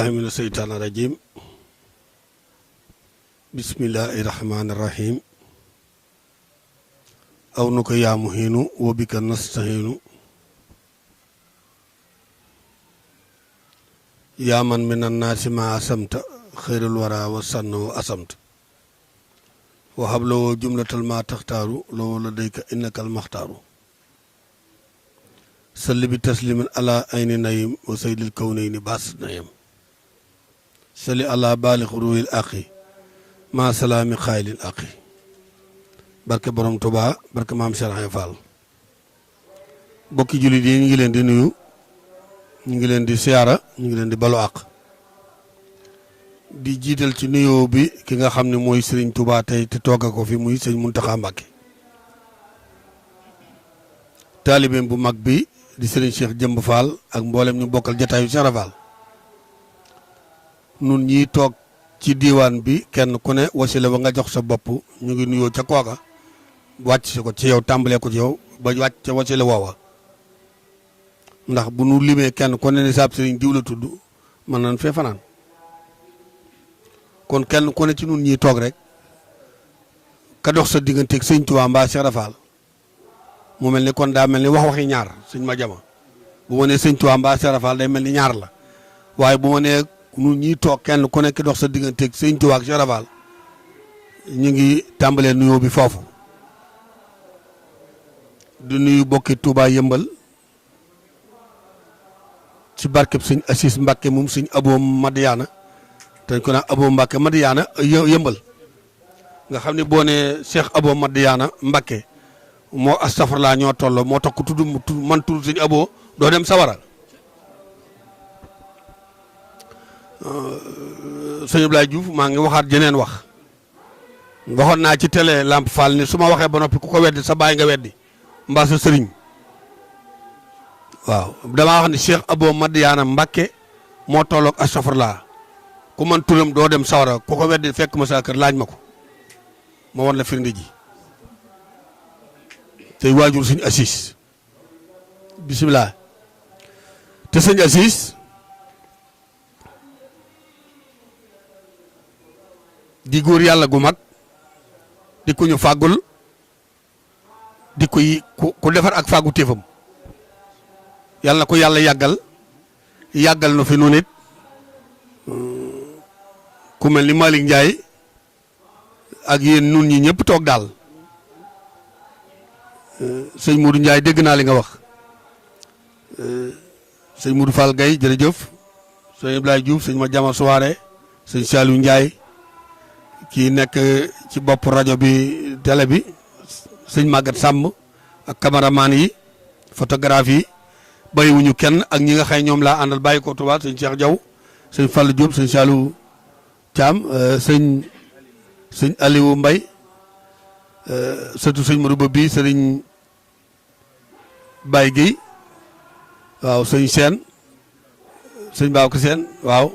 mina seytaani rajim bismillahi rahmaani rahim aw nu ko yaa muhiinu wa bika nastahiinu yaa man min annaasi ma asamta xayrul wara wa sann wa asamta wa habloo jumlatal ma taxtaaru loo ladayka innaka al maxtaaru salli bi taslimin ala ayni nayim wa saydil kawnayni baas nayim salli ala baalix ruwil aqi ma salaami xaayilil aqi barke borom Tuuba barke maam Cheikh Fall bokki jullit yi ñu ngi leen di nuyu ñu ngi leen di siyaara ñu ngi leen di balu àq di jiital ci nuyoo bi ki nga xam ne mooy Serigne Touba tey te tooga ko fi muy sëñ Muntaxa Mbàkke taalibeem bu mag bi di Serigne Cheikh Jëmb Fall ak mboolem ñu bokkal jataayu Cheikh Fall nun ñii toog ci diiwaan bi kenn ku ne wasila ba nga jox sa bopp ñu ngi nuyoo ca kooka wàcc si ko ci yow tàmbalee ko ci yow ba wàcc ca wasila woowa ndax bu nu limee kenn ku ne ni saab sëriñ diw la tudd mën nañ fee fanaan kon kenn ku ne ci nun ñii toog rek ka dox sa digganteeg sëñ Tuubaa mbaa Cheikh Fall mu mel ni kon daa mel ni waxi ñaar sëñ ma jama bu ma nee sëñ Tuubaa mbaa Cheikh Fall day mel ni ñaar la waaye bu ma nee nun ñii toog kenn ku nekk dox sa digganteeg sëñ Tuubaa ak Cheikh Fall ñu ngi tàmbalee nuyoo bi foofu du nuyu bokki Touba yëmbal ci barkeb sëñ Assis Mbàkke moom sëñ Abo Madiyaana te ko naan Abo Mbàkke Madiyaana yëmbal nga xam ne boo nee Cheikh Abo Madiyaana Mbàkke moo astafurlaa ñoo tolloo moo tax ku tudd man tudd sëñ Abo doo dem sawara sëñ Ablaye Diouf maa ngi waxaat jeneen wax waxoon naa ci télé Lamp Fall ni su ma waxee ba noppi ku ko weddi sa baay nga weddi mbaa sa sëriñ waaw damaa wax ni Cheikh Abo Madiyaana Mbàkke moo tolloog astafurlaa ku man turam doo dem sawara ku ko weddi fekk ma saa kër laaj ma ko ma war la firnde ji tey waajur sëñ Assis bisimilah te sëñ Assis di góor yàlla gu mag di ku ñu fàggul di ku defar ak fàggu téefam yàlla na ko yàlla yàggal na fi nu nit ku mel ni Malick Ndiaye ak yéen nun ñi ñëpp toog daal sëñ Moudou Ndiaye dégg naa li nga wax sëñ Moudou Fall Gaye jërëjëf sëñ Ibrahima Diouf sëñ ma jama soirée sëñ Saliou Ndiaye kii nekk ci bopp rajo bi télé bi sëñ Maguette Samb ak cameraman yi photographe yi bàyyiwuñu kenn ak ñi nga xëy ñoom laa àndal bàyyi ko Touba sëñ Cheikh Diaw sëñ Fallou Diop sëñ Saliou Thiam sëñ Aliou Mbaye surtout sëñ Marouba bi sëriñ Baye Guèye waaw sëñ Sène sëñ Babacar Sène waaw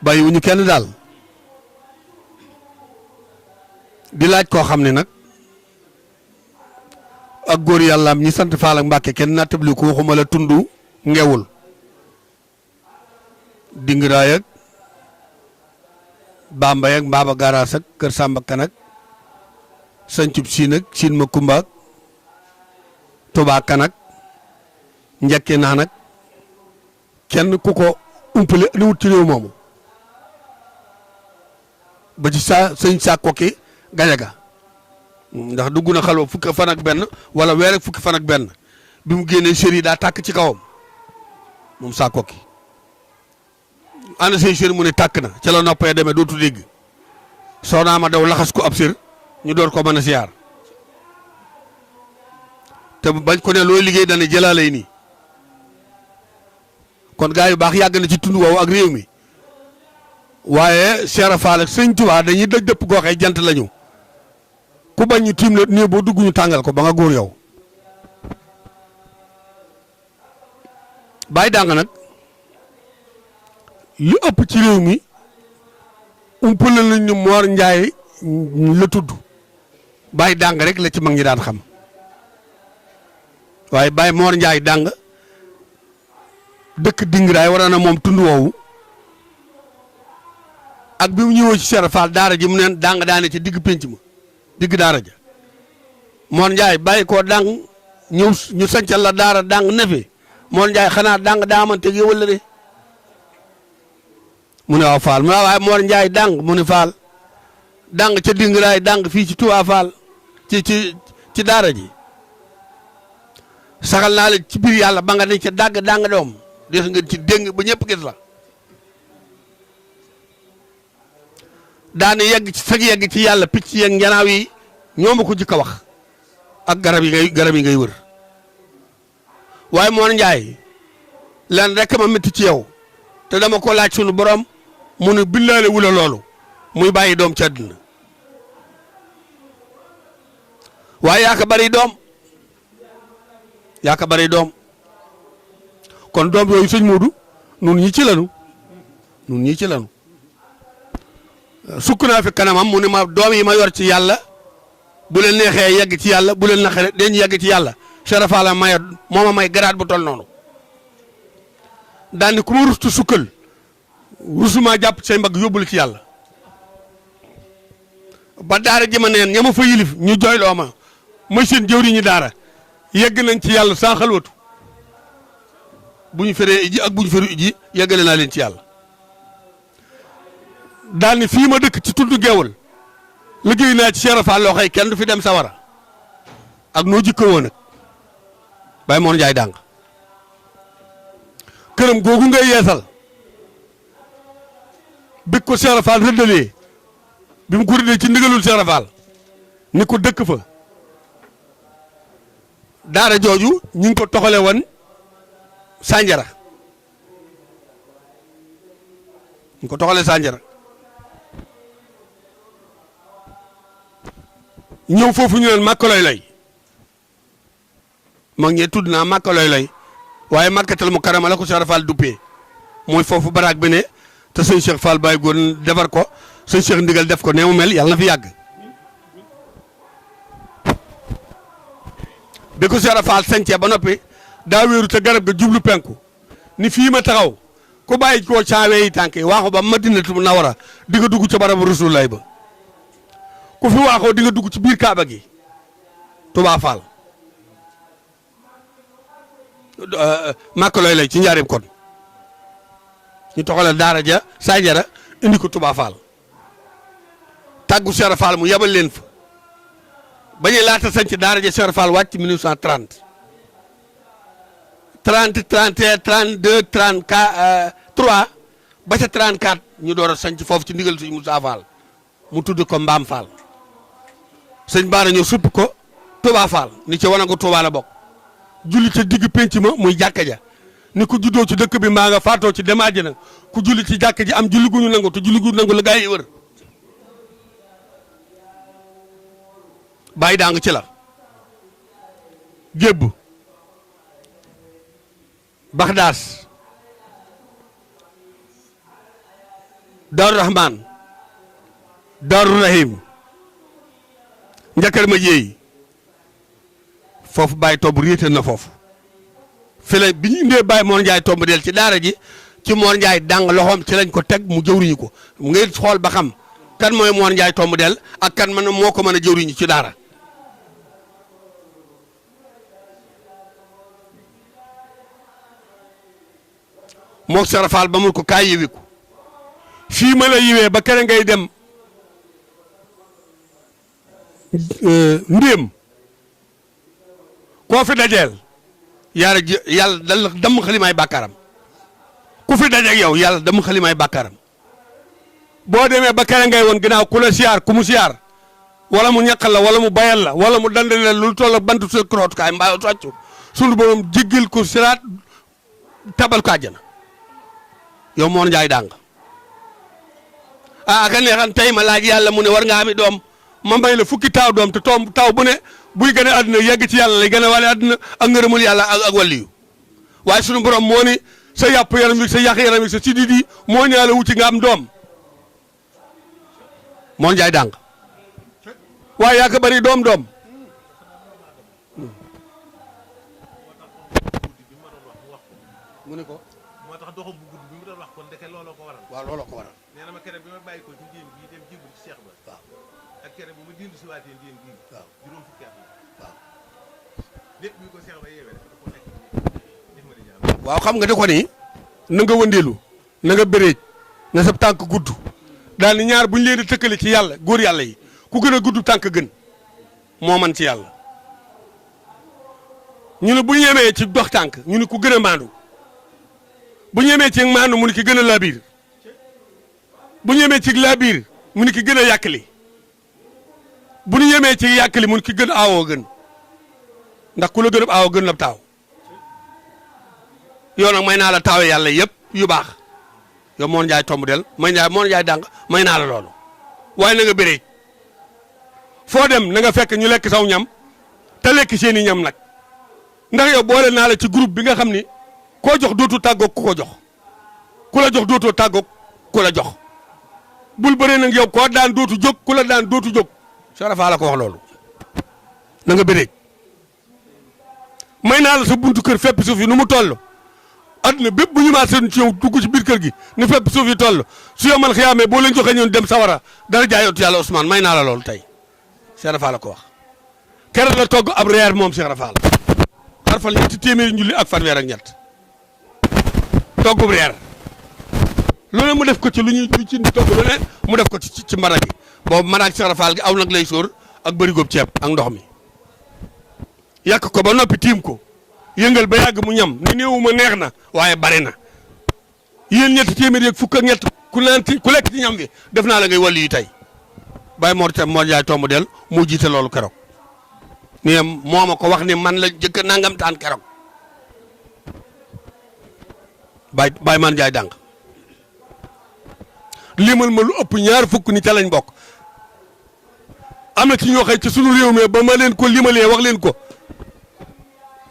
bàyyiwuñu kenn daal di laaj koo xam ne nag ak góor yàllaam ñi sant Faal ak Mbàkke kenn nattabli ko waxuma la tundu ngewul dingiraay ak Bambay ak Mbaba Garaas ak Kër Samba Kan ak sancub siin ak siin ma kumbaak Tuubaa Kan ak njekke naa nag kenn ku ko umpale niwut ci réew moomu ba ci sëñ Sakkoki Gajaga ndax dugg na xalwa fukki fan ak benn wala weer ak fukki fan ak benn bi mu génnee séri daa tàkk ci kawam moom Sakkoki ànd seen séri mu ne tàkk na ca la noppee demee dootu dégg soo naa ma daw laxas ko ab sér ñu door ko mën a siyaar te bañ ko ne looy liggéey dana jëlaalay nii kon gaa yu baax yàgg na ci tund woowu ak réew mi waaye Cheikh Fall ak sëñ Tuubaa dañuy dëj dëpp gooxee jant lañu ku bañ ñu tiim la nii boo dugg ñu tàngal ko ba nga góor yow bàyyi dàng nag li ëpp ci réew mi umpale nañ ñu Mor Njaay la tudd bàyyi dàng rek la ci mag ñi daan xam waaye bàyyi Mor Njaay dàng dëkk dingiraay war na moom tund woowu ak bi mu ñëwee ci Cheikh Fall daara ji mu neen dàng daane ci digg pénc ma digg daara ja Mor Ndiaye bàyyi koo dàng ñëw ñu sancal la daara dàng nefe Mor Ndiaye xanaa dàng daa amante yow wala de mu ne waaw Fall mu ne waaye Mor Ndiaye dàng mu ne Fall dàng ca Dingiraay dàng fii ci Touba Fall ci daara ji saxal naa la ci biir yàlla ba nga ne ca dàng doom des nga ci déng ba ñëpp gis la daane yegg ci sag yegg ci yàlla picc yeeg njanaaw yi ñoo ma ko jëkk a wax ak garab yi ngay wër waaye Mor Ndiaye leen rek ma métti ci yow te dama ko laaj sunu borom mu ne billaale wula loolu muy bàyyi doom ci àdduna waaye yaa ko bari doom kon doom yooyu sëñ Modou nun ñi ci lanu sukk naa fi kanamam mu ne ma doom yi ma yor ci yàlla bu leen neexee yegg ci yàlla bu leen naqaree dañ yegg ci yàlla Cheikh Fall may moo ma may garaat bu tol noonu daal ni ku ma rustu sukkal rusuma jàpp say mbagg yóbbul ci yàlla ba daara ji ma neen ña ma fa yilif ñu jooyloo ma mooy seen jëwriñu daara yegg nañ ci yàlla saa xalwatu bu ñu feree iji ak bu ñu feru iji yeggale naa leen ci yàlla daal ni fii ma dëkk ci tudd Géewal liggéey naa ci Cheikh Fall loo xëy kenn du fi dem sawara ak noo jikko woon nag Baye Mor Ndiaye dàng këram googu ngay yeesal bi ko Cheikh Fall rëddalee bi mu ko rëddee ci ndigalul Cheikh Fall ni ko dëkk fa daara jooju ñu ngi ko toxale woon Sanjara ñu ko toxale Sanjara ñëw foofu ñu naan Màkka Loy mag ñee tudd naa Màkka Loy waaye Màkkatal Mukarrama la ko Cheikh Fall duppee mooy foofu baraag bi ne te sëñ Cheikh Fall bàyyi góor defar ko sëñ Cheikh ndigal def ko nee mu mel yàlla na fi yàgg bi ko Cheikh Fall sañcee ba noppi daa wéeru te garab ga jublu penku ni fii ma taxaw ku bàyyi koo caawee yi tànk yi waaxu ba Madinatu Munawwara di nga dugg ca barabu Rasulullaay ba ku fi waaxoo di nga dugg ci biir Kaaba gi Touba Fall Màkka Loy ci njaareem kon ñu toxalal daara ja Sanjara indi ko Touba Fall tàggu Cheikh Fall mu yabal leen fa ba ñuy laata sañ ci daara ja Cheikh Fall wàcc 1930 30 31 32 34 3 ba ca 34 ñu door a sañ ci foofu ci ndigal suñu Moussa Fall mu tudd ko Mbaam Fall sëñ Baara ñëw supp ko Touba Fall ni ci wana ko Touba la bokk julli ca digg penc ma muy jàkka ja ni ku juddoo ci dëkk bi maa nga faatoo ci dem àjjana ku julli ci jàkka ji am julli gu ñu nangu te julli gu nangu la gaa yi wër bàyyi daa nga ci la gébb Baxdaas Daaru Rahman Daaru Rahim njakar ma jéey foofu bàyyi tomb réete na foofu fële bi ñu indee Baye Mor Ndiaye tomb del ci daara ji ci Mor Ndiaye dàng loxoom ci lañ ko teg mu jëwriñu ko ngay xool ba xam kan mooy Mor Ndiaye tomb del ak kan moo ko mën a jëwriñu ci daara moo Cheikh Fall ba mun ko kaay yiwiku fii ma la yiwee ba kere ngay dem ndéem koo fi dajeel yàlla dal damm xalimaay bàkkaaram ku fi dajeeg yow yàlla damm xalimaay bàkkaaram boo demee ba kere ngay woon ginnaaw ku la siyaar ku mu siyaar wala mu ñaqal la wala mu bayal la wala mu dandal la lu toll ak bantu sa krootukaay mbaa soccu sunu borom jéggil ko siraat tabal ko àjjana yow Mor Ndiaye dàng aka neexan tey ma laaj yàlla mu ne war nga ami doom ma may la fukki taaw doom te taw bu ne buy gën a àdduna yegg ci yàlla lay gën a wale àdduna ak ngërëmul yàlla ak wàlliyu waaye sunu borom moo ni sa yàpp yaram wi sa yàq yaram wi sa sidit yi moo ñaala wuti nga am doom Mor Ndiaye dàng waaye yaa ko bari doom mu ne ko moo tax doxam bu gudd bi mu doon wax kon ndeke looloo ko waral waaw looloo ko waral. nee na ma keroog bi ma bàyyi ko ci déen bii dem jébul ci Cheikh Ba. waaw ak keroog bu ma déndu si waatee déen bii. waaw juróom fukki at la. waaw. lépp bi ko Cheikh Ba yeewee rek da ko nekk def ma di jàmm. waaw xam nga da ko ni na nga wëndeelu na nga bëreej na sa tànk gudd daal ni ñaar bu ñu leen di tëkkale ci yàlla góor yàlla yi ku gën a gudd tànk gën moo man ci yàlla ñu ne bu ñu yemee ci dox tànk ñu ne ku gën a maandu bu ñu yemee ci maandu mu ne ki gën a laabiir bu ñu yemee ci laabiir mu ne ki gën a yàkkali bu ñu yemee ci yàkkali mu ne ki gën a aawoo gën ndax ku la gën a aawoo gën la taaw yow nag may naa la taawe yàlla yëpp yu baax yow moon njaay tomb del may njaay dànq may naa la loolu waaye na nga bëree foo dem na nga fekk ñu lekk saw ñam te lekk seeni ñam nag ndax yow boole naa la ci groupe bi nga xam ni koo jox dootu tàggoog ku ko jox ku la jox dootoo tàggoog ku la jox bul bëree nag yow koo daan dootu jóg ku la daan dootu jóg Sarafa la ko wax loolu na nga bëree may naa la sa buntu kër fépp suuf yi nu mu toll adduna bépp bu ñu maa seen ci yow dugg ci biir kër gi ni fépp suuf yi toll su yow man xiyaamee boo leen joxee ñoon dem sawara dara jaayootu yàlla Ousmane may naa la loolu tey Cheikh Rafal la ko wax keroog la togg ab reer moom Cheikh Rafal xarfal ñetti téeméeri njulli ak fanweer ak ñett toggub reer lu ne mu def ko ci lu ñuy ci togg lu ne mu def ko ci mbara gi boobu maraag Cheikh Rafal gi aw nag lay sóor ak bërigob ceeb ak ndox mi yàq ko ba noppi tiim ko yëngal ba yàgg mu ñam ni néewuma neex na waaye bari na yéen ñetti téeméer yeeg fukk ak ñett ku lekk ci ñam bi def naa la ngay wàllu yi tey Baye Mor tam moo jaay tomb del moo jiite loolu keroog ni moo ma ko wax ni man la jëkk nangam taan keroog Baye man jaay dànq limal ma lu ëpp ñaar fukk ni ca lañ bokk am na ci ñoo xëy ci sunu réew mi ba ma leen ko limalee wax leen ko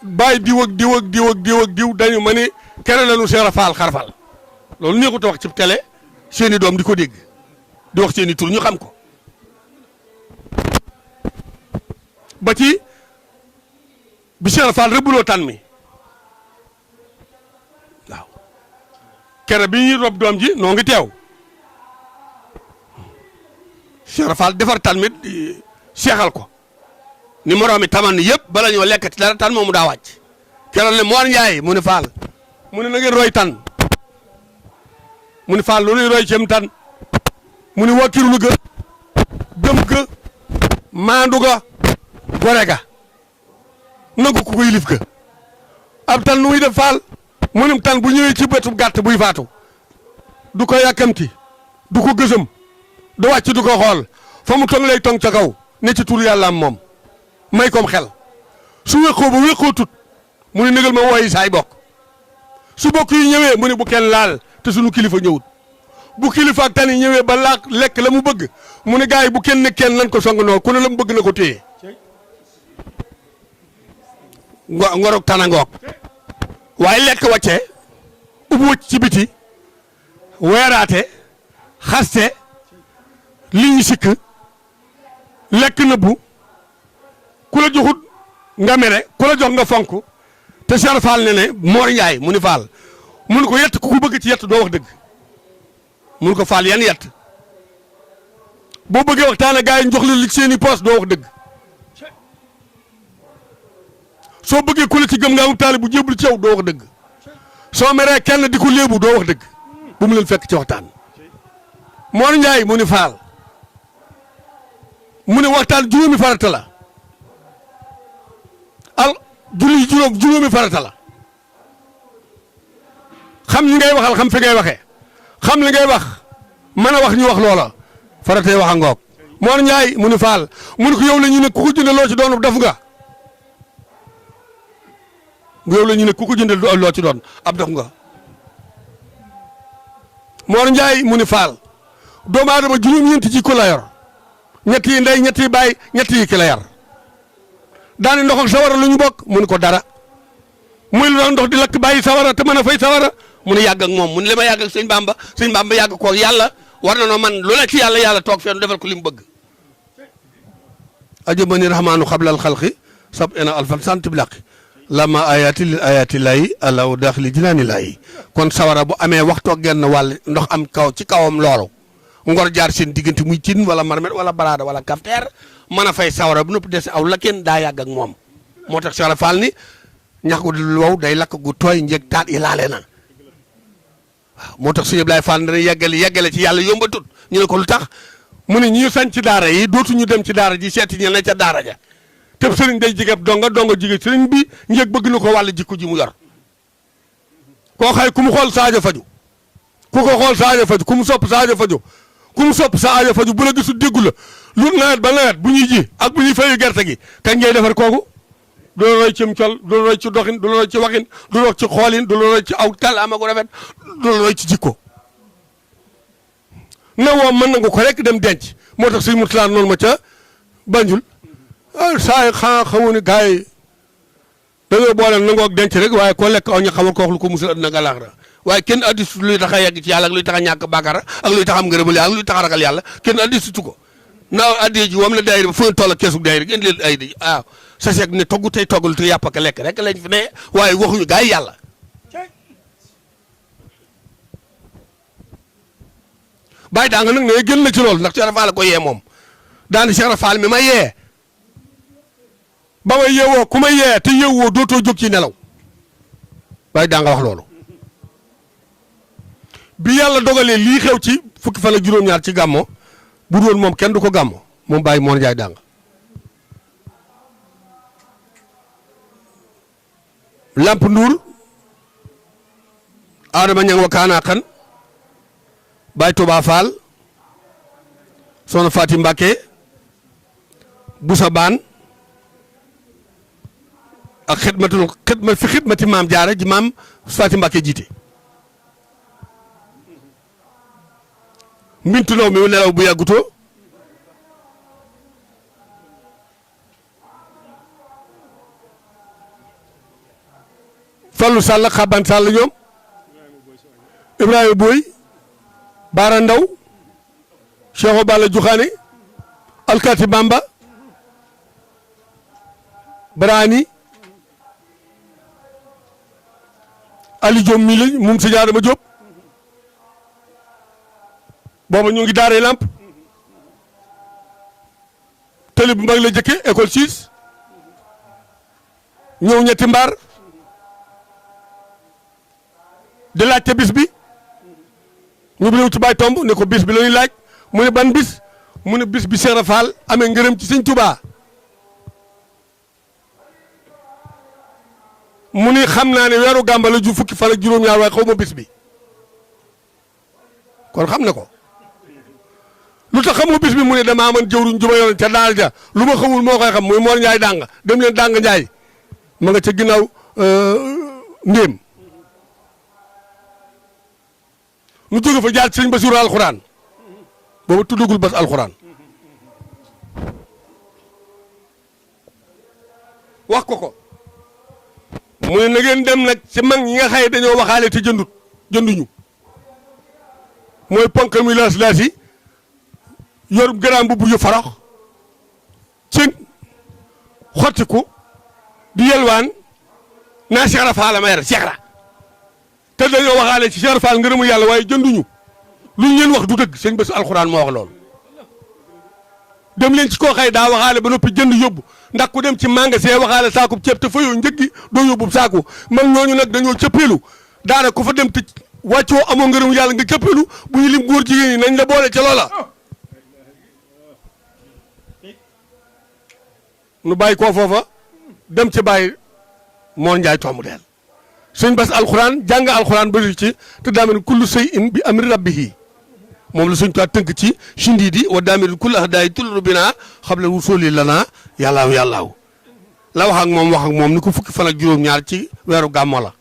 Baye diw ak diw ak diw ak diw ak diw dañu ma ni kere la nu Cheikh Rafal xarfal loolu neexut a wax ci télé seeni doom di ko dégg di wax seeni tur ñu xam ko ba ci bi Cheikh Rafal rëbbuloo tan mi waaw kere bi ñuy rob doom ji noo ngi teew Cheikh Rafal defar tan mi seexal ko ni moroom mi taman ni yëpp bala ñoo lekkati dara tan moomu daa wàcc keroog ne Mor Ndiaye mu ne Fall mu ne na ngeen roy tan mu ne Fall lu nuy roy cem tan mu ne wakkirlu ga gëm ga maandu ga gore ga nangu ku ko yilif ga ab tan nu muy def Fall mu ne tan bu ñëwee ci bëtu gàtt buy faatu du ko yàkkamti du ko gësëm du wàcc du ko xool fa mu tong lay tong ca kaw ne ci tur yàlla am moom may kom xel su wéqoo ba wéqoo tut mu ne négal ma wooyi saay bokk su bokk yi ñëwee mu ne bu kenn laal te sunu kilifa ñëwut bu kilifa ak tan yi ñëwee ba laak lekk la mu bëgg mu ne gars yi bu kenn ne kenn nan ko song noonu ku ne la mu bëgg na ko téye ngorog tanangoog waaye lekk wàcce ubbi wëcc ci biti weeraate xaste li ñu sikk lekk nëbbu ku la joxut nga mere ku la jox nga fonk te Cheikh Fall ne Mor Ndiaye mu ni Fall mun ko yett ku ko bëgg ci yett doo wax dëgg mun ko Fall yan yett boo bëggee waxtaan ak gars yi jox la li seeni poos doo wax dëgg soo bëggee ku la ci gëm nga am taali bu jébul ci yow doo wax dëgg soo meree kenn di ko léebu doo wax dëgg bu mu leen fekk ci waxtaan Mor Ndiaye mu ni Fall mu ne waxtaan juróomi farata la al julli juróomi farata la xam ñi ngay waxal xam fi ngay waxee xam li ngay wax mën a wax ñu wax loola faratay wax a ngoog Mor Ndiaye mu ni Fall mu ne ko yow la ñu ne ku ko jëndee loo ci doon def nga yow la ñu ne ku ko jëndee loo ci doon ab def nga Mor Ndiaye mu ni Fall doomu aadama juróom-ñeenti ci ko la yor ñett yi ndey ñett yi bàyyi ñett yi ki la yar daani ndox ak sawara lu ñu bokk mu ne ko dara muy lu doon ndox di lakk bàyyi sawara te mën a fay sawara mu ne yàgg ak moom mu ne li ma yàgg ak sëñ Bamba yàgg koog yàlla war na noo man lu la ci yàlla toog fenn defal ko li mu bëgg ajabani rahmaanu xablal xalqi sab ena alfan sant bi laqi lama ayati lil ayati lay alaw daaxili jinaani lay kon sawara bu amee waxtoo genn wàll ndox am kaw ci kawam loolu ngor jaar seen diggante muy cin wala marmet wala baraada wala kafteer mën a fay sawara bu noppi des aw la kenn daa yàgg ak moom moo tax Cheikh Fall ni ñax gu wow day lakk gu tooy njëg taat yi laale na waaw moo tax suñu Ablaye Fall dana yeggale ci yàlla yombatut ñu ne ko lu tax mu ne ñi sañ ci daara yi dootuñu dem ci daara ji seeti ñe ne ca daara ja te sëriñ day jigéen donga jigéen sëriñ bi njëg bëgg na ko wàll jikko ji mu yor koo xay ku mu xool saajo faju ku ko xool saajo faju ku mu sopp saajo faju ku mu sopp saajo faju bu la gisul déggu la lu nawet ba nawet bu ñuy ji ak bu ñuy fayu gerte gi kañ ngay defar kooku du la roy cim col du la roy ci doxin du la roy ci waxin du la roy ci xoolin du la roy ci aw tal amagu rafet du la roy ci jikko na woo mën na nga ko rek dem denc moo tax suñ murtalaan noonu ma ca Banjul saa yi xamu ni gars yi dañoo boole nangoo ak denc rek waaye koo lekk aw ñu xamal ko wax lu ko musul adduna nga laaxira waaye kenn addisut luy tax a yegg ci yàlla ak luy tax a ñàkk bàkkaar ak luy tax am ngërëmal yàlla ak luy tax a ragal yàlla kenn addisutu ko naaw addee ji wam la daayira ba fu ngeen toll ak keesug daayira ngeen leen ay di waaw sa seeg ne togg tey toggal te yàpp ak lekk rek lañ fi ne waaye waxuñu gars yi yàlla bàyyi daa nga nag ne gën na ci loolu ndax Cheikh Fall ko yee moom daani Cheikh Fall mi ma yee ba may yeewoo ku may yee te yeewoo dootoo jóg ci nelaw bàyyi daa nga wax loolu bi yàlla dogalee lii xew ci fukki fan ak juróom-ñaar ci gàmmo bu doon moom kenn du ko gàmmo moom bàyyi moon jaay dàng lamp nduur adama ñang wa kaana xan Baye Touba Fall soxna Faati Mbàkke Busa Baan ak xidmati maam jaara ji maam Faati Mbàkke jiite mbintu law mi nelaw bu yàggutoo Fallu Sall Xaban Sall ñoom Ibrahima Boy Baara Ndaw Cheikh Balla Juxaane Alkaati Bamba Baraani Ali Diop mii lañ moom sëñ Adama Diop booba ñu ngi daaree lamp télé bu mag la jëkke école 6 ñëw ñetti mbaar di laajte bis bi ñu ñëw ci Baye Tomb ne ko bis bi la ñuy laaj mu ne ban bis mu ne bis bi Cheikh Fall amee ngërëm ci sëñ Touba mu ni xam naa ne weeru gàmba la ju fukki fan ak juróom-ñaar waaye xaw ma bis bi kon xam na ko lu tax xamoo bis bi mu ne damaa man jëwruñ juma yoon ca daal ja lu ma xamul moo koy xam muy Mor Ndiaye dàng dem leen dàng Ndiaye ma nga ca ginnaaw ndéem nu jóge fa jaar sëñ Basiru alxuraan booba tuddagul bas alxuraan wax ko mu ne na ngeen dem nag ci mag ñi nga xaye dañoo waxaale te jënduñu mooy ponkal muy laas yi yor garaam bu yu farax cin xottiku di yelwaan naa Cheikh Ibra Fall ma yar Cheikh Ibra te dañoo waxaale ci Cheikh Ibra Fall ngërëmu yàlla waaye jënduñu lu ñu leen wax du dëgg sëñ Bass alxuraan moo wax loolu dem leen ci koo xay daa waxaale ba noppi jënd yóbbu ndax ku dem ci magasin waxaale saakub ceeb te fayoo njëg gi doo yóbbu saaku mag ñooñu nag dañoo cëppeelu daana ku fa dem te wàccoo amoo ngërëmu yàlla nga cëppeelu bu ñu lim góor jigéen ñi nañ la boole ca loola nu bàyyi koo foofa dem ci bàyyi Mor Ndiaye tomb deel sëñ Bass alxuraan jàng alxuraan ba ci te daa mel ni kullu sey in bi amri rabbihi moom la suñ ko tënk ci shindiidi wa daamir kullu ahdaay tullu bina xam la wusuli lana yàllaaw la wax ak moom ni ko fukki fan ak juróom-ñaar ci weeru gàmmo la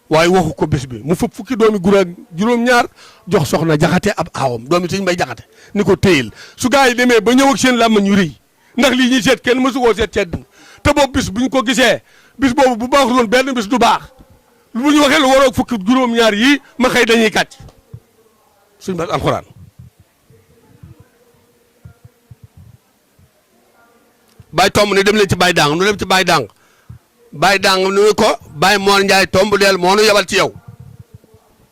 waaye waxu ko bés bi mu fëpp fukki doomi gur ak juróom-ñaar jox soxna jaxate ab aawam doomi sëñ Mbay jaxate ni ko téyel su gaa yi demee ba ñëw ak seen làmmañ ñu rëy ndax lii ñuy seet kenn mësu koo seet te boobu bis bu ñu ko gisee bis boobu bu baaxul woon benn bis du baax bu ñu waxee lu waroog fukki juróom-ñaar yii ma xëy dañuy kàcc suñ Bass alxuraan Baye Tomb ne dem leen ci Baye Dàng nu dem ci Baye Dàng Baye Dang nu ko Baye Mor Ndiaye tomb deel moo nu yebal ci yow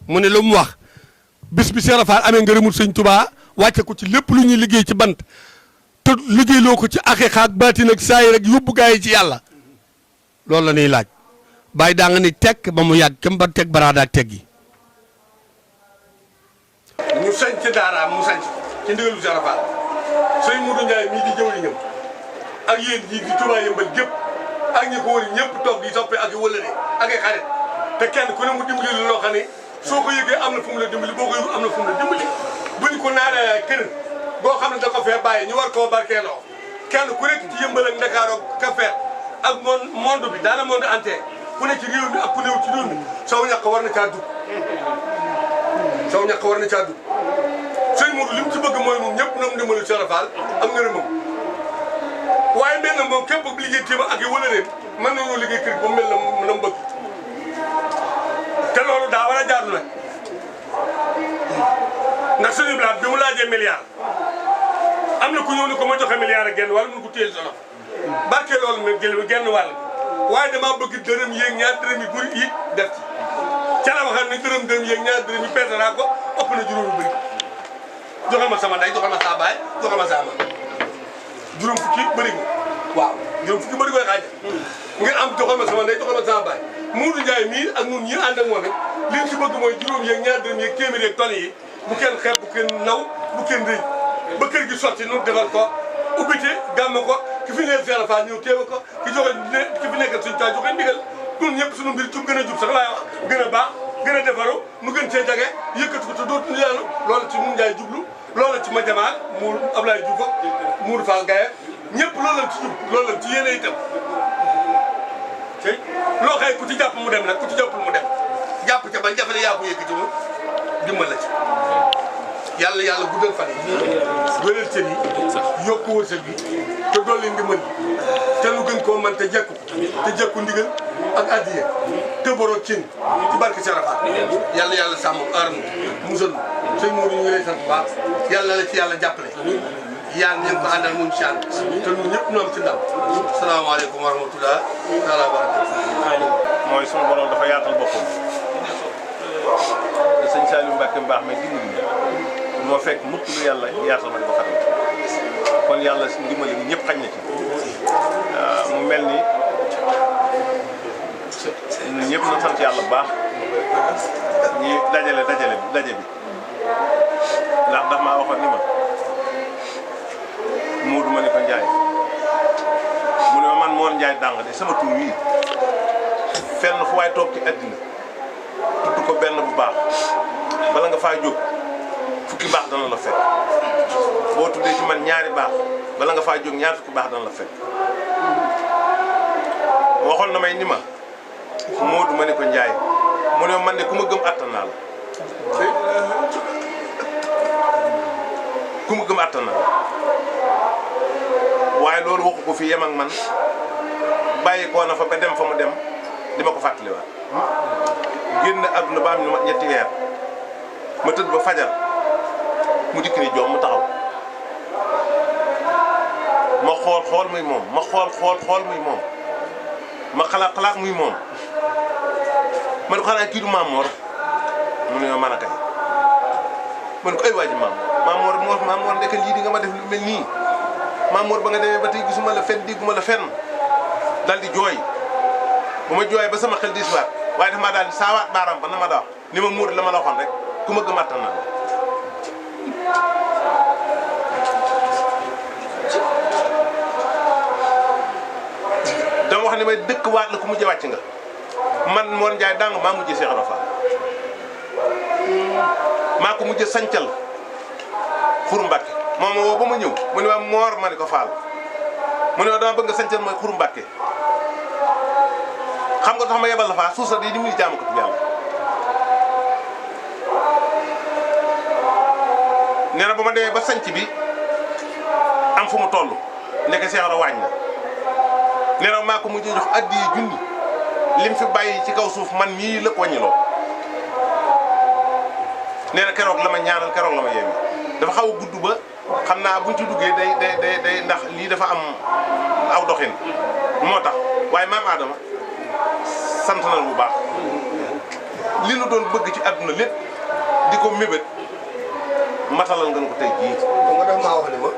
mu ne lu mu wax bis bi Cheikh Rafal amee ngërëmul sëñ Touba wàcce ko ci lépp lu ñuy liggéey ci bant te liggéeyloo ko ci aqiqa ak baatin ak saayir rek yóbbu gaa yi ci yàlla loolu la ñuy laaj Baye Dang ni tekk ba mu yàgg kem ba teg baraada ak teg yi. ñu sañ ci daaraam mu sañ ci ndigalu Cheikh Rafal sëñ Modou Ndiaye mii di jëwriñam ak yéen ñii di Touba Yëmbal gépp ak ñi ko wër ñëpp toog di soppe ak i wëllëre ak i xarit te kenn ku ne mu dimbali lu loo xam ne soo ko yëgee am na fu mu la dimbali boo ko yëgul am na fu mu la dimbali buñ ko naanee kër boo xam ne da ko fee bàyyi ñu war koo barkeeloo kenn ku nekk ci Yëmbal ak Ndakaar ak Kafeet ak monde bi daana monde entier ku ne ci réew mi ak ku néew ci réew mi saw ñàkk war na caa dugg saw ñàkk war na caa dugg sëñ Modou li mu ci bëgg mooy ñun ñëpp ñoom dimbalu Cheikh Rafal ak ngërëmam waaye mel na moom képp liggéey téema ak i wëlëreem mën nañoo liggéey kër ba mu mel na mu bëgg te loolu daa war a jaadu nag ndax suñu blaat bi mu laajee milliard am na ku ñëw ni ko ma joxe milliard ak genn wàll mun ko téye solo barke loolu nag jël genn wàll waaye damaa bëgg dërëm yéeg ñaar dërëm yi bëri yi def ci ca la waxal ne dërëm yéeg ñaar dërëm yi peese naa ko ëpp na juróomi bëri joxal ma sama ndey joxal ma saa baay joxal ma saa ma juróom fukki bëri ko waaw juróom fukki bëri koy xaaj ngeen am joxal ma sama ndey joxal ma sama baay Modou Ndiaye mii ak ñun ñi ànd ak moom rek li ñu si bëgg mooy juróom yeeg ñaar dërëm yeeg téeméer yeeg tonnes yi bu kenn xeeb bu kenn naw bu kenn rëy ba kër gi sotti nu defal ko ubbite gàmm ko ki fi nekk Cheikh Rafal ñëw teewa ko ki fi nekkal suñu taa joxe ndigal ñun ñëpp suñu mbir ci gën a jub sax laay wax gën a baax gën a defaru nu gën cee jage yëkkati ko te dootuñu yaanu loolu ci Modou Ndiaye jublu loolu ci ma jamaal mu Ablaye Diouf ak Mourou Fall Gaye ñëpp loolu lañ ci jub loolu lañ ci yéene itam loo xëy ku ci jàpp mu dem nag ku ci jàppul mu dem jàpp ca ba jafe ne yaa ko yëkkati mu dimbal la ci yàlla guddal fan yi wéral cër yi yokk wërsëg bi te dolli ndimbal bi te lu gën koo man te jekku ndigal ak addiye te boroo cin ci barke Cheikh Rafal yàlla sàmm aar musal sëñ Modou ñu ngi lay sant bu baax yàlla la ci yàlla jàppale yàlla ngeen ko àndal muñ ci ànd te ñun ñëpp ñu am ci ndam salaamaaleykum wa rahmatulah taala wa barakatu mooy sunu borom dafa yaatal boppam te sëñ Saliou Mbacke mbaax mais dimbali moo fekk mukk lu yàlla yaatal ma di ko xatal kon yàlla si ndimbali bi ñëpp xañ na ci mu mel ni ñun ñëpp na sant yàlla bu baax ñi daje bi ndax daf maa waxoon ni ma Modou ma ne ko Ndiaye mu ne ma man Mor Ndiaye Dang de sama tur wii fenn fu waay toog ci àddina tudd ko benn bu baax bala nga faa jóg fukki baax dana la fekk boo tuddee ci man ñaari baax bala nga faa jóg ñaar fukki baax dana la fekk waxoon na may ni ma Modou ma ne ko Ndiaye mu ne man de ku ma gëm attan naa la ku ma gëm attan naa la waaye loolu waxu ko fi yem ak man bàyyi koo na fa ba dem fa mu dem di ma ko fàttaliwaat génn àdduna ba am ñu ñetti weer ma tëdd ba fajar mu dikk ni joom mu taxaw ma xool muy moom ma xool muy moom ma xalaat muy moom ma ne ko xanaa kii du Maam Mor mu ne ma mën a kay ma ne ko ay waa ji Maam Mor ndeke lii di nga ma def lu mel nii Maam Mor ba nga demee ba tey gisuma la fenn dégguma la fenn dal di jooy bu ma jooyee ba sama xel di siwaat waaye dafa maa daal di saawaat baaraam ba na ma da wax ni ma Modou la ma la waxoon rek ku ma gëm attan naa la dama wax ne may dëkk waat la ku mujj wàcc nga man Mor Ndiaye Dang maa mujj Cheikh Rafal maa ko mujj sancal Xuru Mbàkke moom ma woo ba ma ñëw mu ne ma Mor ma ne ko Fall mu ne ma dama bëgg nga sancal mooy Xuru Mbàkke xam nga tax ma yebal la faa suuf sa di muy jaamu ko yàlla nee na ba ma demee ba sanc bi am fu mu toll ndeke Cheikh Ra waañ na nee na maa ko mujj jox addiye junni lim fi bàyyi ci kaw suuf man mii la ko wàññiloo nee na keroog la ma ñaanal keroog la ma yeewi dafa xaw a gudd ba xam naa buñ ci duggee day ndax lii dafa am aw doxin moo tax waaye maam Adama sant nañ bu baax li nu doon bëgg ci àdduna lépp di ko mébét matalal nga ko tey jii. nga def maa wax ne ma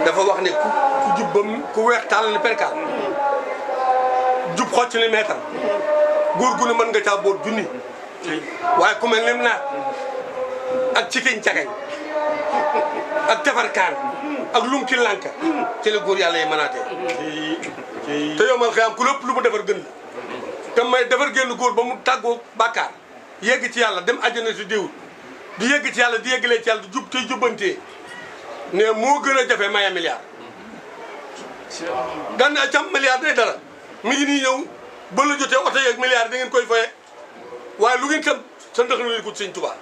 dafa wax ne ku jub bam ku weex tàll ni perkaal jub xocc ni meetar góor gu ne mën nga caa boot junni waaye ku mel nim naat ak cikiñ cagañ ak tefarkaan ak lunki lanka ci la góor yàlla yi mënaatee te yow man xëyam ku lépp lu mu defar gën la te may defar génn góor ba mu tàggoo bàkkaar yegg ci yàlla dem àjjana si déwut di yegg ci yàlla di yeggalee ci yàlla di jub tey jubbantee ne moo gën a jafe maye milliard gànnaaw cam milliard day dara mi ngi nii ñëw ba la jotee oto yeeg milliard da ngeen koy foye waaye lu ngeen tam sa ndax lu ko sëñ Tuubaa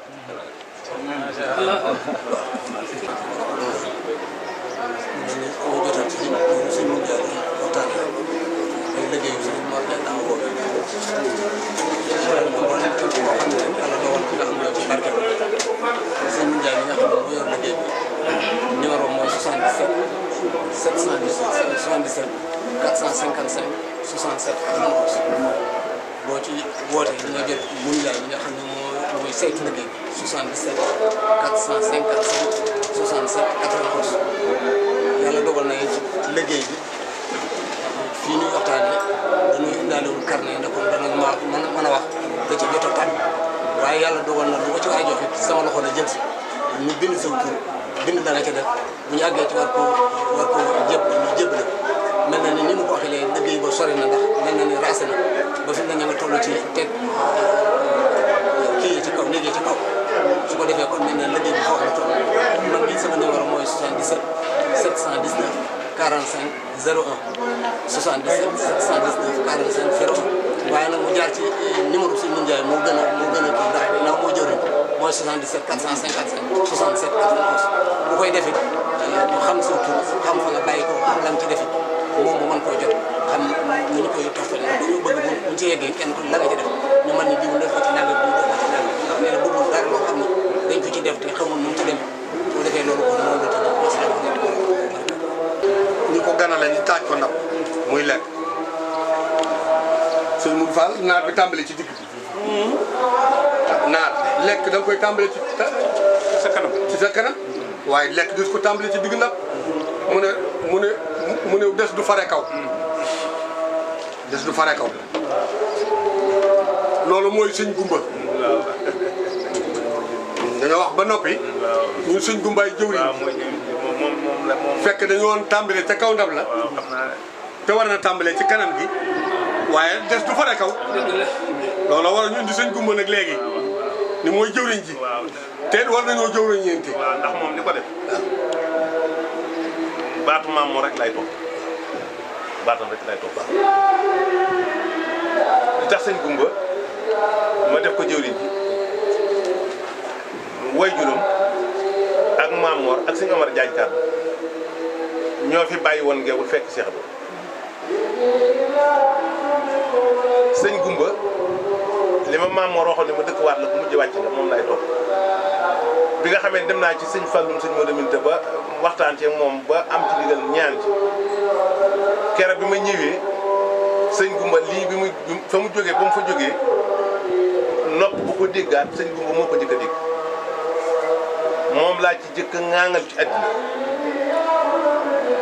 numéro mooy 77 717 455 67 boo ci wootee di nga jot Mourou Ndiaye mi nga xam ne mooy saytu liggéey bi 77 455 67 91 yàlla dogal na ci liggéey bi fii ñuy waxtaanee dañuy indaalewul carnet ndax kon dana mën a wax da ci jot a tànn waaye yàlla dogal na lu ko ci waay jox it sama loxo la jël si ñu bind sa tur bind la nga ca def bu ñu àggee ci war ko jëb ñu jëbale mel na ni mu ko waxee léegi liggéey ba sori na ndax mel na ni raase na ba fi mu ne ña nga toll ci teg kii yi ci kaw liggéey ci kaw su ko defee kon mel na liggéey bi foofu la toll man mii sama numéro mooy 77 719 45 01 77 719 45 01 waaye nag mu jaar ci numéro si Mourou Ndiaye moo gën a kii ndax naa moo jëriñ mooy 77 455 67 91 bu koy defit ñu xam sa tur xam fa nga bàyyi ko xam lam ci defit moom mu mën koo jot xam ni ñu koy toppale ndax dañoo bëgg buñ ci yeggee kenn ku la nga ci def ñu mën ni diw def ko ci nangam bi def ko ci nangam ndax nee na bëggul dara loo xam ne dañ ko ci def te xamul nu mu ci demee bu defee loolu kon moom la tëdd asalaamaaleykum ñu ko ganale ñu taaj ko ndab muy lekk sëñ Mourou Fall naar bi tàmbali ci digg bi naar lekk da nga koy tàmbali ci sa kanam waaye lekk dis ko tàmbali ci digg ndab mu ne des du fare kaw des du fare kaw loolu mooy sëñ gumba dañoo wax ba noppi ñun sëñ gumbaay jëwriñ fekk dañu woon tàmbalee ca kaw ndab la te war na tàmbalee ci kanam gi waaye des du fare kaw loolu war ñu indi sëñ gumba nag léegi ni mooy jëwriñ ji te war nañoo jëwriñ ñeenti waaw ndax moom ni ko def baatu maam moo rek lay topp baatam rek lay topp li tax sëñ gumba ma def ko jëwriñ ji way juróom ak maam Mor ak sëñ Omar Diagne Kane ñoo fi bàyyi woon ngeewul fekk Cheikh bi sëñ gumba li ma maam Mor waxoon ne ma dëkk waat la ku mujj wàcc nga moom lay topp bi nga xamee dem naa ci sëñ Falloum sëñ Modou Minta ba waxtaan ci moom ba am ci digal ñaan ci keroog bi ma ñëwee sëñ gumba lii bi mu fa mu jógee ba mu fa jógee nopp bu ko déggaat sëñ gumba moo ko jëkk a dégg moom laa ci jëkk a ŋaaŋal ci àddina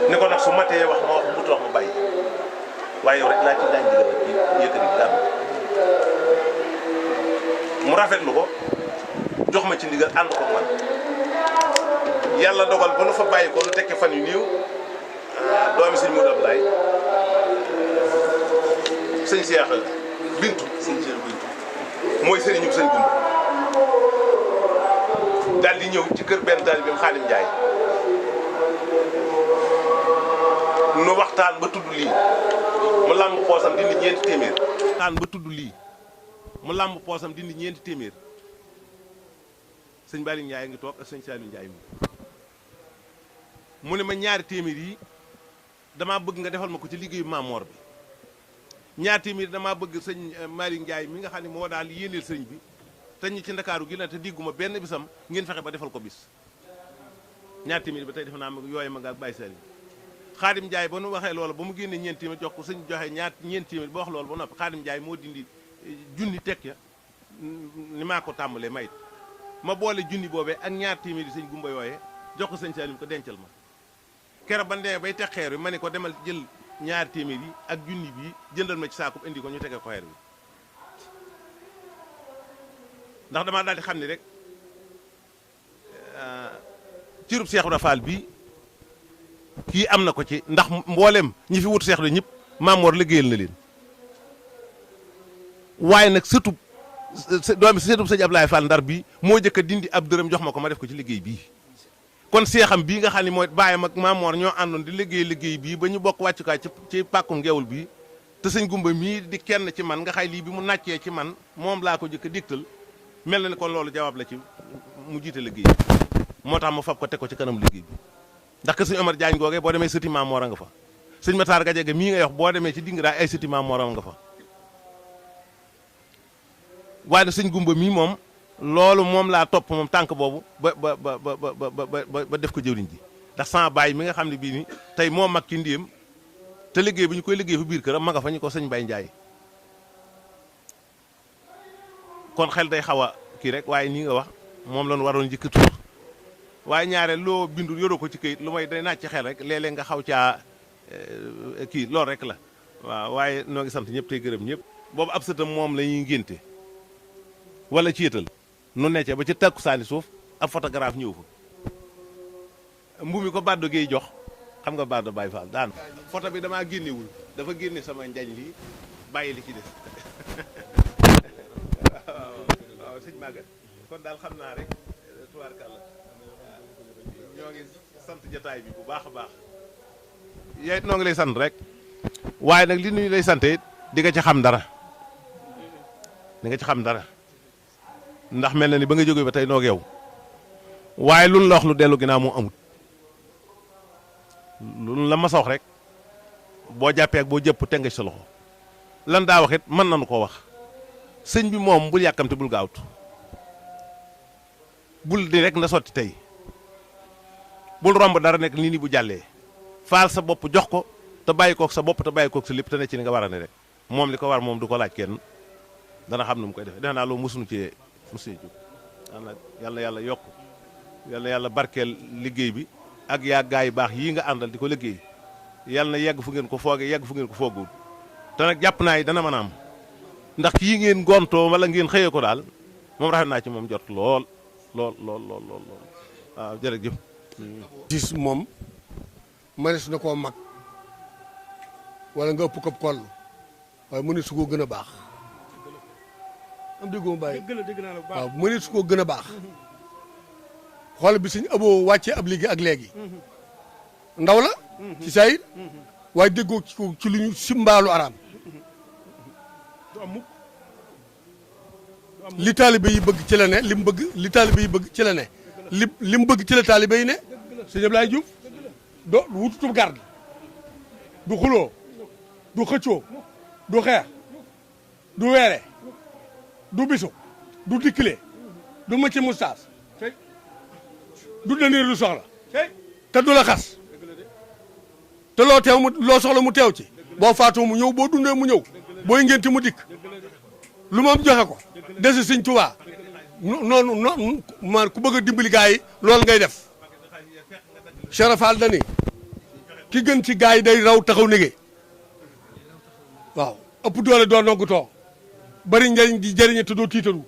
ni ko nag su matee wax ma wax bu wax ma bàyyi waaye yow rek laa ci daañ digal ci yëkkati dara mu rafetlu ko jox ma ci ndigal ànd ko man yàlla dogal ba nu fa bàyyi ko nu tekki fan yu néew doomi sëñ Modou Ablaye sëñ Cheikh Bintu mooy sëriñu sëñ Gumba daal di ñëw ci kër benn taalibeem Xaadim Njaay nu waxtaan ba tudd lii mu làmb poosam dindi ñeenti téeméer waxtaan ba tudd lii mu làmb poosam dindi ñeenti téeméer sëñ Bari Njaay ngi toog ak sëñ Saliou Njaay mi mu ne ma ñaari téeméer yi damaa bëgg nga defal ma ko ci liggéeyu Mamor bi ñaari téeméer damaa bëgg sëñ Mari Njaay mi nga xam ne moo daal yéeneel sëñ bi te ñi ci ndakaaru gi la te digguma benn bisam ngeen fexe ba defal ko bis ñaari téeméer ba tey defe naa ma yooye ma nga ak Baye Saliou Xaadim Njaay ba nu waxee loolu ba mu génne ñeent téeméer jox ko sëñ joxe ñeent téeméer ba wax loolu ba noppi Xaadim Njaay moo dindi junni teg ya ni maa ko tàmbalee mayit ma boole junni boobee ak ñaar téeméer yi sëñ gumba yooyee jox ko sëñ Saliou ko dencal ma keroog ba ndee bay teg xeer bi ma ne ko demal jël ñaar téeméer yi ak junni bii jëndal ma ci saakub indi ko ñu tege ko xeer bi ndax damaa daal di xam ni rek cirub Seex Ibra Faal bii kii am na ko ci ndax mboolem ñi fi wut seex la ñëpp Maam Mor liggéeyal na leen waaye nag sëtub doomi sëtub sëñ Ablaye Fall Ndar bii moo jëkk a dindi ab dërëm jox ma ko ma def ko ci liggéey bii kon seexam bii nga xam ne mooy baayam ak Maam Mor ñoo àndoon di liggéey bii ba ñu bokk wàccukaay ci pàkkum ngeewul bii te sëñ gumba mii di kenn ci man nga xay lii bi mu nàccee ci man moom laa ko jëkk a digtal mel na ni kon loolu jawaab la ci mu jiite liggéey moo tax ma fab ko teg ko ci kanam liggéey bi ndax que sëñ Omar Diagne googee boo demee sëti Maam Mor a nga fa sëñ Matar Gadiaga mii nga wax boo demee ci ding daa ay sëti Maam Mor a nga fa waaye nag sëñ gumba mii moom loolu moom laa topp moom tànk boobu ba def ko jëwriñ ji ndax sama baay mi nga xam ne bii ni tey moo mag ci ndéem te liggéey bi ñu koy liggéey fa biir këram ma nga fa ñu ko sëñ Baye Ndiaye kon xel day xaw a kii rek waaye nii nga wax moom lañu waroon njëkk tur waaye ñaare loo bindul yoroo ko ci këyit lu may day naaj ci xel rek léeg-léeg nga xaw caa kii loolu rek la waaw waaye noo ngi sant ñëpp tey gërëm ñëpp boobu ab sëtam moom la ñuy ngénte wala ciital nu necce ba ci takku saani suuf ab photographe ñëw fa mbu mi ko Baddo Gueye jox xam nga Baddo Baye Fall daan photo bi damaa génnewul dafa génne sama njañ lii bàyyi li ci des waaw sëñ Maguette kon daal xam naa rek tubaarkàlla ñoo ngi sant jataay bi bu baax a baax yow it noo ngi lay sant rek waaye nag li ñu lay sante di nga ci xam dara di nga ci xam dara ndax mel na ni ba nga jógee ba tey noog yow waaye luñ la wax lu dellu ginnaaw moo amut luñ la mas a wax rek boo jàppee ak boo jëpp te nga ci sa loxo lan daa wax it mën nañu koo wax sëñ bi moom bul yàkkamte bul gaawtu bul di rek na sotti tey bul romb dara nekk nii ni bu jàllee faal sa bopp jox ko te bàyyi kook sa bopp te bàyyi kook sa lépp te ne ci ni nga war a ne rek moom li ko war moom du ko laaj kenn dana xam nu mu koy defee defe naa loolu mosuñu cee jóg yàlla yàlla yokk yàlla yàlla barkeel liggéey bi ak yaa gaa yu baax yii nga àndal di ko liggéey yàlla na yegg fu ngeen ko foogee yegg fu ngeen ko foogul te nag jàpp naa yi dana mën a am ndax kii ngeen gontoo wala ngeen xëyee ko daal moom rafet naa ci moom jot lool waaw jërëjëf. gis moom mënees na koo mag wala nga ëpp ko koll waaye mënees su koo gën a baax am déggoo bàyyi waaw mënees su koo gën a baax xool bi suñ aboo wàccee ab liggéey ak léegi ndaw la ci sayit waaye déggoo ci lu ñu simbaalu araam li taalibe yi bëgg ci la ne li mu bëgg li taalibe yi bëgg ci la ne li mu bëgg ci la taalibe yi ne sëñ Ablaye Diouf do wututub garde du xuloo du xëccoo du xeex du weere du bisu du dikkile du mëcc mustaas du dënir lu soxla te du la xas te loo teew mu loo soxla mu teew ci boo faatoo mu ñëw boo dundee mu ñëw booy ngénti mu dikk lu moom joxe ko desi sëñ Tuubaa noonu man ku bëgg a dimbali gaa yi loolu ngay def Cherafal dani ki gën ci gaa yi day raw taxaw négee waaw ëpp doole doo noggu too bari njëriñ di jëriñe te doo tiitaru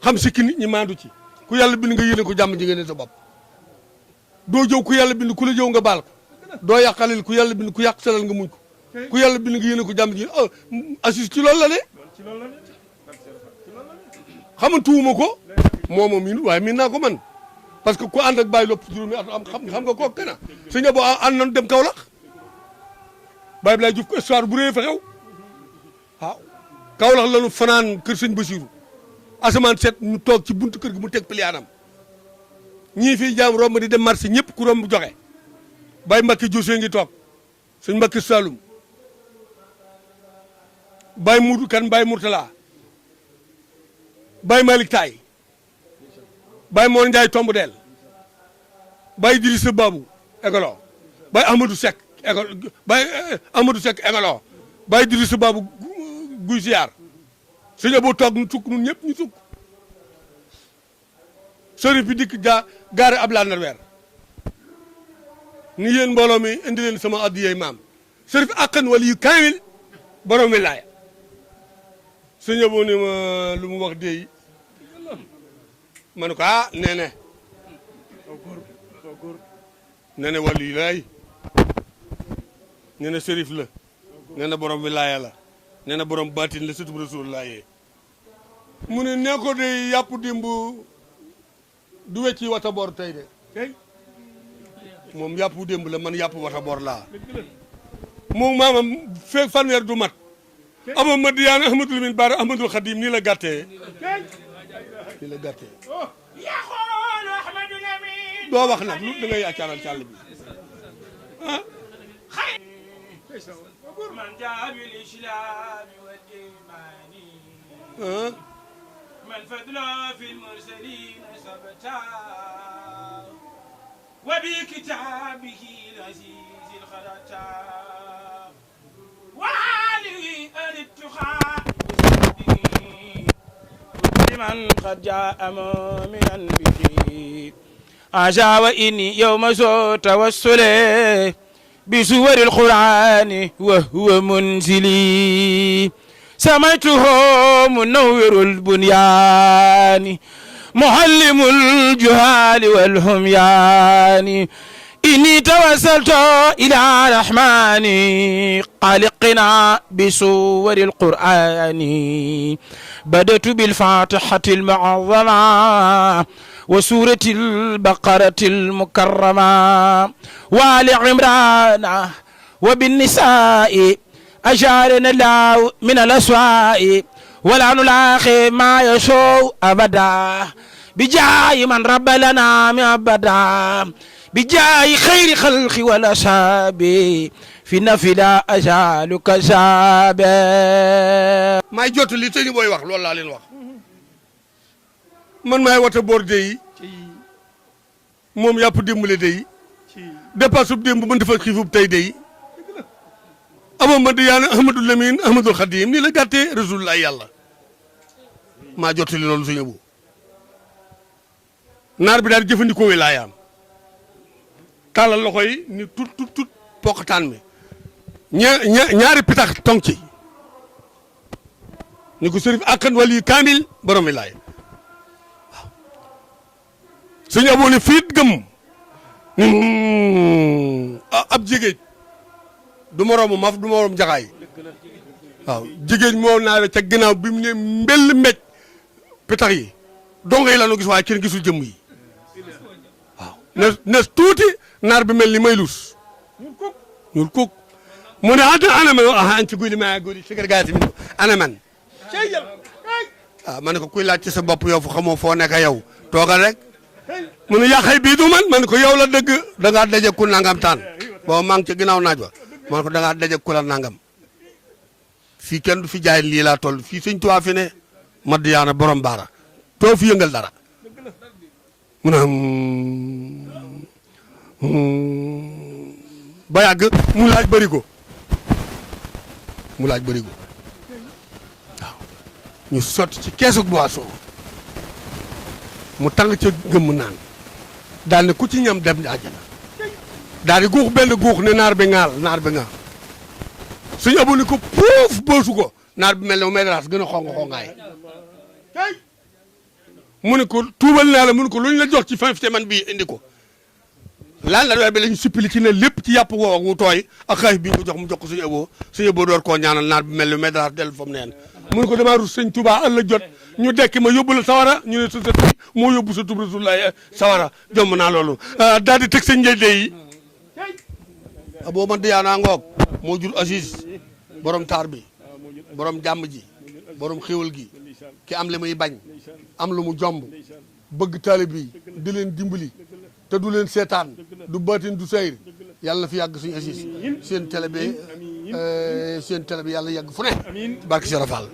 xam si ki nit ñi maandu ci ku yàlla bind nga yéene ko jàmm ji nga ne sa bopp doo jëw ku yàlla bind ku la jëw nga baal ko doo yàqalil ku yàlla bind ku yàq salal nga muñ ko ku yàlla bind nga yéene ko jàmm ji assis ci loolu la ne xamantuwuma ko mooma miin waaye miin naa ko man parce que ku ànd ak bàyyi lopp juróomi at am xam nga koo kana sëñ Abo ànd nañu dem Kaolack bàyyi bi laay juf ko histoire bu rëy fa xew waaw Kaolack lañu fanaan kër sëñ Basiru asamaan set ñu toog ci buntu kër gi mu teg piliyaanam ñii fii jaam romb di dem marché ñëpp ku romb joxe bàyyi Mbacke Diosé ngi toog sëñ Mbacke Saloum bàyyi Mudu kan bàyyi Murtala bàyyi Malick Taay bàyyi Mor Ndiaye tomb del bàyyi Dirissa Babou Egolo bàyyi Ahmadou Seck école Baye Amadou Seck école Baye Idrissa Babou guy siyaar sëñ Abo toog nu sukk nun ñëpp ñu sukk sërif bi dikk gaare ab laa narweer ni yéen mbooloo mi indi leen sama addiyey maam sërif àqan wala yu kaamil borom mi laaya sëñ Abo ni ma lu mu wax déy ma ne ko nee ne wàllu yi laay nee na sërif la nee na borom wilaaya la nee na borom baatin la sëtub rasulullah mu ne nee ko de yàpp dimb du wecci wata boor tey de moom yàpp démb la man yàpp wata boor laa moom maamam feeg fanweer du mat ama Madiyaan Ahmadul Min Baara Ahmadul Xadim nii la gàttee nii la gàttee doo wax nag lu da ngay yàccaaral càll bi من جاء بالإسلام والإيمان من فضله في المرسلين ثبتا وبكتابه العزيز الخرتا وعليه الاتقاء لمن قد جاء مؤمنا به عجا وإني يوم زو توسله بسور القرآن وهو منزلي سمعته منور البنيان معلم الجهال والهميان إني توسلت إلى الرحمن خالقنا بسور القرآن بدأت بالفاتحة المعظمة وسورة البقرة المكرمة وآل عمران وبالنساء أجارنا الله من الأسواء ولا نلاقي ما يشاء أبدا بجاي من رب لنا من أبدا بجاي خير خلق والأصحاب في نفلا أجالك سابا maay jot li sëñ booy wax loolu laa leen wax man maay wata boor dey moom yàpp démbale dey dépasse ub démb mën dafa xiifub tey dey ama Madiyaan Ahmadul Lamin Ahmadul Xadim nii la gàttee rasulullah yàlla maa jot li loolu sëñ Abo naar bi daal jëfandikoo wilaayaam tàllal loxo yi ni tut pokataan mi ñaari pitax tong ci ni ko sërif àqan wali kaamil borom wilaay waaw sëñ Abo ne fiit gëm ab jigéej du moroomu maf du moroomu jaxaay waaw jigéej moo naawe ca ginnaaw bi mu ne mbell mbéj pitax yi dongo yi la nu gis waaye kenn gisul jëmm yi waaw ne tuuti naar bi mel ni may luus ñuul kuk mu ne ana man an ci guli ma guli sigar gaati mi ana man ma ne ko kuy laaj ci sa bopp yow fu xamoo foo nekk yow toogal rek mu ne yàqay bii du man ma ne ko yow la dëgg da ngaa daje ku nangam taan boo maa ngi ci ginnaaw naaj wa ma ne ko da ngaa daje ku la nangam fii kenn du fi jaay lii laa toll fii sëñ Tuubaa fi ne Madiyaan borom baara too fi yëngal dara mu ne ba yàgg mu laaj bëri ko waaw ñu sotti ci keesu boisson mu tàng ca gëmm naan daal ne ku ci ñam dem àjjana daal di guux benn guux ne naar bi ŋaal suñu Abo ni ko puuf boosu ko naar bi mel ne mu médraas gën a xongaay mu ne ko tuubal naa la mu ne ko luñ la jox ci fin man bii indi ko lan la doy bi lañu sippili ci ne lépp ci yàpp woo ak wu tooy ak xaay bi ko jox mu jox ko suñu Abo door koo ñaanal naar bi mel ni médraas dellu fa mu neen mu ne ko damaa rus sëñ Tuubaa ëllëg jot ñu dekki ma yóbbu la sawara ñu ne sa moo yóbbu sa tub Rasulullah sawara jomb naa loolu daal di teg sëñ njëy yi Abo Madiyaan ngoog moo jur Aziz borom taar bi borom jàmm ji borom xéwal gi ki am li muy bañ am lu mu jomb bëgg taalib bi di leen dimbali te du leen seetaan du baatin du sayr yàlla na fi yàgg suñu Aziz seen télé bi yàlla yàgg fu ne barke Serap Fall